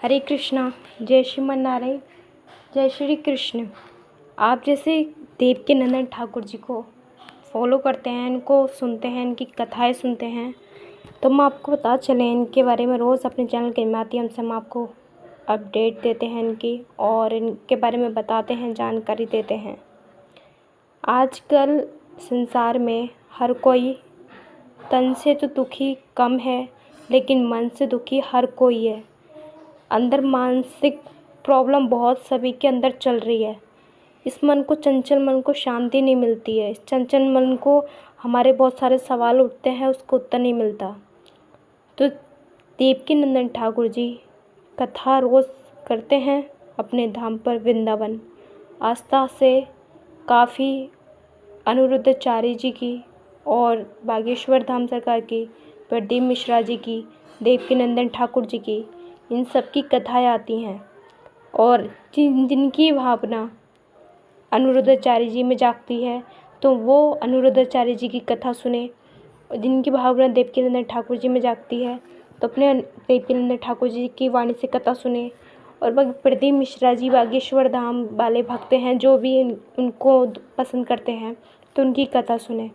हरे कृष्णा। जय श्रीमन नारायण। जय श्री कृष्ण। आप जैसे देवकीनंदन ठाकुर जी को फॉलो करते हैं, इनको सुनते हैं, इनकी कथाएं सुनते हैं, तो हम आपको बता चलें इनके बारे में। रोज़ अपने चैनल के माध्यम से हम आपको अपडेट देते हैं इनकी, और इनके बारे में बताते हैं, जानकारी देते हैं। आजकल संसार में हर कोई तन से तो दुखी कम है, लेकिन मन से दुखी हर कोई है। अंदर मानसिक प्रॉब्लम बहुत सभी के अंदर चल रही है। इस मन को, चंचल मन को शांति नहीं मिलती है। इस चंचल मन को हमारे बहुत सारे सवाल उठते हैं, उसको उत्तर नहीं मिलता। तो देवकीनंदन ठाकुर जी कथा रोज़ करते हैं अपने धाम पर वृंदावन। आस्था से काफ़ी अनिरुद्धाचार्य जी की और बागेश्वर धाम सरकार की, प्रदीप मिश्रा जी की, देवकीनंदन ठाकुर जी की, इन सब की कथाएँ आती हैं। और जिनकी भावना अनिरुद्धाचार्य जी में जागती है, तो वो अनिरुद्धाचार्य जी की कथा सुने। जिनकी भावना देवकीनंदन ठाकुर जी में जागती है, तो अपने देवकीनंदन ठाकुर जी की वाणी से कथा सुने। और वह प्रदीप मिश्रा जी बागेश्वर धाम वाले भक्त हैं, जो भी उनको पसंद करते हैं, तो उनकी कथा सुने।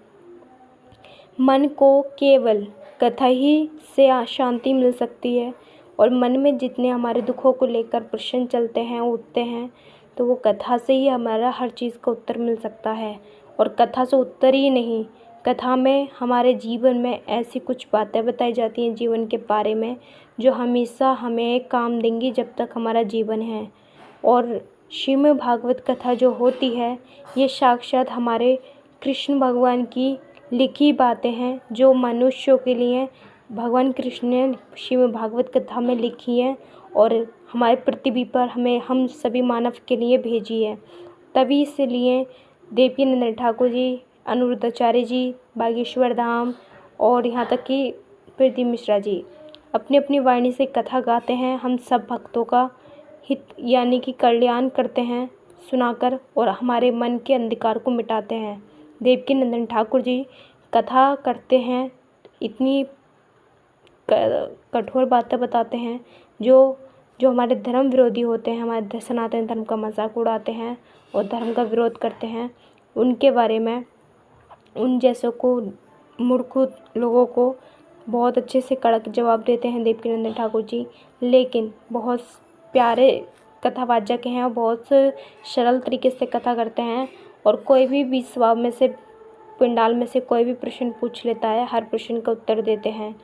मन को केवल कथा ही से शांति मिल सकती है। और मन में जितने हमारे दुखों को लेकर प्रश्न चलते हैं, उठते हैं, तो वो कथा से ही हमारा हर चीज़ का उत्तर मिल सकता है। और कथा से उत्तर ही नहीं, कथा में हमारे जीवन में ऐसी कुछ बातें बताई जाती हैं जीवन के बारे में, जो हमेशा हमें काम देंगी जब तक हमारा जीवन है। और श्रीमद् भागवत कथा जो होती है, ये साक्षात हमारे कृष्ण भगवान की लिखी बातें हैं, जो मनुष्यों के लिए भगवान कृष्ण ने श्रीमद् भागवत कथा में लिखी है, और हमारे पृथ्वी पर हम सभी मानव के लिए भेजी है। तभी इसलिए देवकीनंदन ठाकुर जी, अनिरुद्धाचार्य जी, बागेश्वर धाम, और यहाँ तक कि प्रदीप मिश्रा जी अपनी अपनी वाणी से कथा गाते हैं। हम सब भक्तों का हित यानी कि कल्याण करते हैं सुनाकर, और हमारे मन के अंधकार को मिटाते हैं। देवकीनंदन ठाकुर जी कथा करते हैं, इतनी कठोर बातें बताते हैं जो हमारे धर्म विरोधी होते हैं, हमारे सनातन धर्म का मजाक उड़ाते हैं और धर्म का विरोध करते हैं। उनके बारे में, उन जैसों को, मूर्ख लोगों को बहुत अच्छे से कड़क जवाब देते हैं देवकीनंदन ठाकुर जी। लेकिन बहुत प्यारे कथावाचक हैं और बहुत सरल तरीके से कथा करते हैं। और कोई भी स्वभाव में से, पंडाल में से कोई भी प्रश्न पूछ लेता है, हर प्रश्न का उत्तर देते हैं।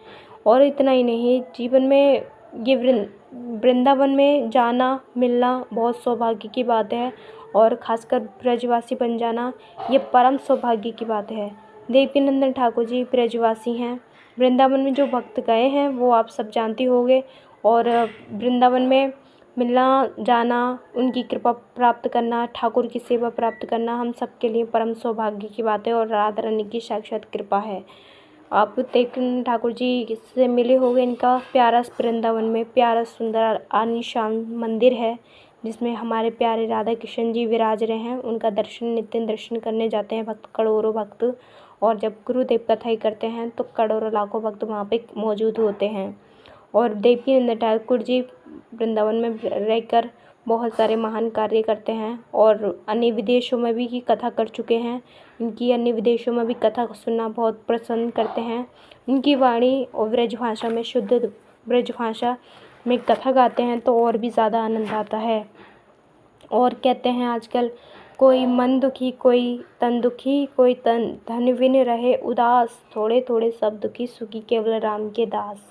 और इतना ही नहीं, जीवन में ये वृंदावन में जाना मिलना बहुत सौभाग्य की बात है, और ख़ासकर ब्रजवासी बन जाना ये परम सौभाग्य की बात है। देवकीनंदन ठाकुर जी ब्रजवासी हैं। वृंदावन में जो भक्त गए हैं वो आप सब जानते होंगे। और वृंदावन में मिलना जाना, उनकी कृपा प्राप्त करना, ठाकुर की सेवा प्राप्त करना हम सब के लिए परम सौभाग्य की बात है, और राधा रानी की साक्षात कृपा है। आप देवकीनंदन ठाकुर जी से मिले होंगे। इनका प्यारा वृंदावन में प्यारा सुंदर आलीशान मंदिर है, जिसमें हमारे प्यारे राधा कृष्ण जी विराज रहे हैं। उनका दर्शन, नित्य दर्शन करने जाते हैं भक्त, करोड़ों भक्त। और जब गुरुदेव कथाई करते हैं तो करोड़ों लाखों भक्त वहाँ पे मौजूद होते हैं। और देवकीनंदन ठाकुर जी वृंदावन में रहकर बहुत सारे महान कार्य करते हैं, और अन्य विदेशों में भी कथा कर चुके हैं। इनकी अन्य विदेशों में भी कथा सुनना बहुत पसंद करते हैं। इनकी वाणी और ब्रज भाषा में, शुद्ध ब्रज भाषा में कथा गाते हैं तो और भी ज़्यादा आनंद आता है। और कहते हैं आजकल, कोई मन दुखी, कोई तन दुखी, कोई तन धन विन रहे उदास, थोड़े थोड़े सब दुखी, सुखी केवल राम के दास।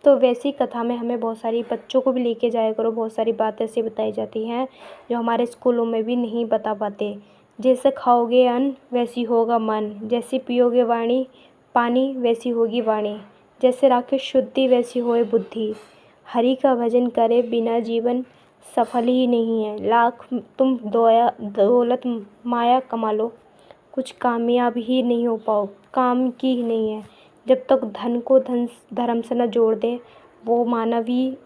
तो वैसी कथा में हमें बहुत सारी, बच्चों को भी लेके जाया करो। बहुत सारी बातें ऐसी बताई जाती हैं जो हमारे स्कूलों में भी नहीं बता पाते। जैसे खाओगे अन्न वैसी होगा मन, जैसी पियोगे वाणी पानी वैसी होगी वाणी, जैसे राखे शुद्धि वैसी होए बुद्धि, हरि का भजन करे बिना जीवन सफल ही नहीं है। लाख तुम दौलत माया कमा लो, कुछ कामयाब ही नहीं हो पाओ, काम की ही नहीं है। जब तक धन को धर्म से न जोड़ दे, वो मानवी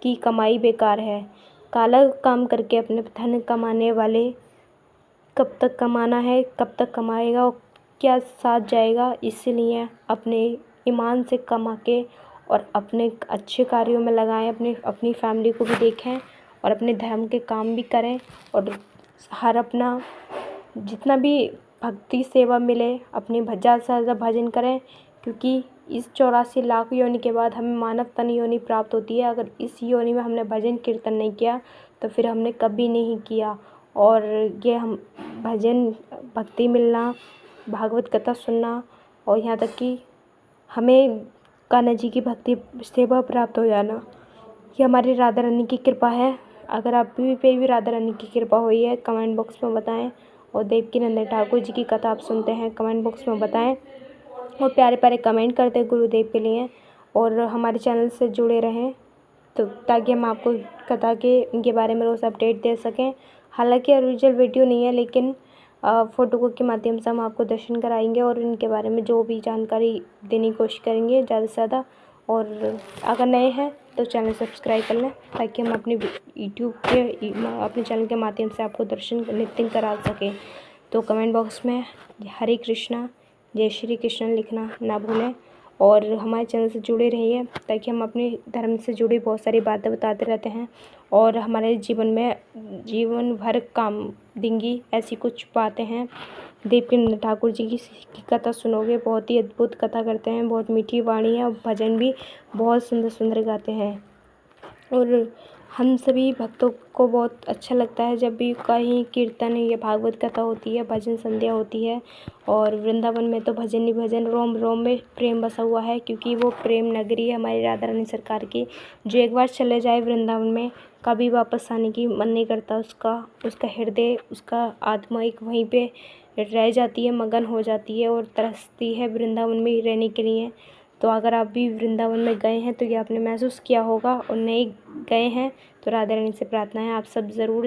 की कमाई बेकार है। काला काम करके अपने धन कमाने वाले, कब तक कमाना है, कब तक कमाएगा और क्या साथ जाएगा। इसलिए अपने ईमान से कमा के और अपने अच्छे कार्यों में लगाएं, अपनी फैमिली को भी देखें और अपने धर्म के काम भी करें और हर अपना जितना भी भक्ति सेवा मिले अपनी ज़्यादा से ज़्यादा भजन करें, क्योंकि इस 84 लाख योनि के बाद हमें मानव तन योनि प्राप्त होती है। अगर इस योनि में हमने भजन कीर्तन नहीं किया तो फिर हमने कभी नहीं किया। और ये हम भजन भक्ति मिलना, भागवत कथा सुनना और यहाँ तक कि हमें कान्हा जी की भक्ति सेवा प्राप्त हो जाना, ये हमारी राधा रानी की कृपा है। अगर आप पे भी राधा रानी की कृपा हुई है कमेंट बॉक्स में बताएं, और देवकीनंदन ठाकुर जी की कथा आप सुनते हैं कमेंट बॉक्स में बताएं, और प्यारे प्यारे कमेंट करते हैं गुरुदेव के लिए, और हमारे चैनल से जुड़े रहें तो ताकि हम आपको कथा के इनके बारे में रोज़ अपडेट दे सकें। हालांकि ओरिजिनल वीडियो नहीं है, लेकिन फ़ोटो के माध्यम से हम आपको दर्शन कराएंगे और इनके बारे में जो भी जानकारी देने की कोशिश करेंगे ज़्यादा से ज़्यादा। और अगर नए हैं तो चैनल सब्सक्राइब कर लें ताकि हम अपने यूट्यूब के अपने चैनल के माध्यम से आपको दर्शन नित्य करा सकें। तो कमेंट बॉक्स में हरे कृष्णा जय श्री कृष्ण लिखना ना भूलें, और हमारे चैनल से जुड़े रहिए ताकि हम अपने धर्म से जुड़ी बहुत सारी बातें बताते रहते हैं और हमारे जीवन भर काम देंगी ऐसी कुछ बातें हैं। देवकीनंदन ठाकुर जी की कथा सुनोगे, बहुत ही अद्भुत कथा करते हैं, बहुत मीठी वाणी है, भजन भी बहुत सुंदर सुंदर गाते हैं। और हम सभी भक्तों को बहुत अच्छा लगता है जब भी कहीं कीर्तन या भागवत कथा होती है, भजन संध्या होती है। और वृंदावन में तो भजन ही भजन, रोम रोम में प्रेम बसा हुआ है, क्योंकि वो प्रेम नगरी है हमारी राधा रानी सरकार की। जो एक बार चले जाए वृंदावन में कभी वापस आने की मन नहीं करता, उसका हृदय, उसका आत्मा एक वहीं पे रह जाती है, मगन हो जाती है और तरसती है वृंदावन में ही रहने के लिए। तो अगर आप भी वृंदावन में गए हैं तो ये आपने महसूस किया होगा, और नहीं गए हैं तो राधा रानी से प्रार्थना है आप सब ज़रूर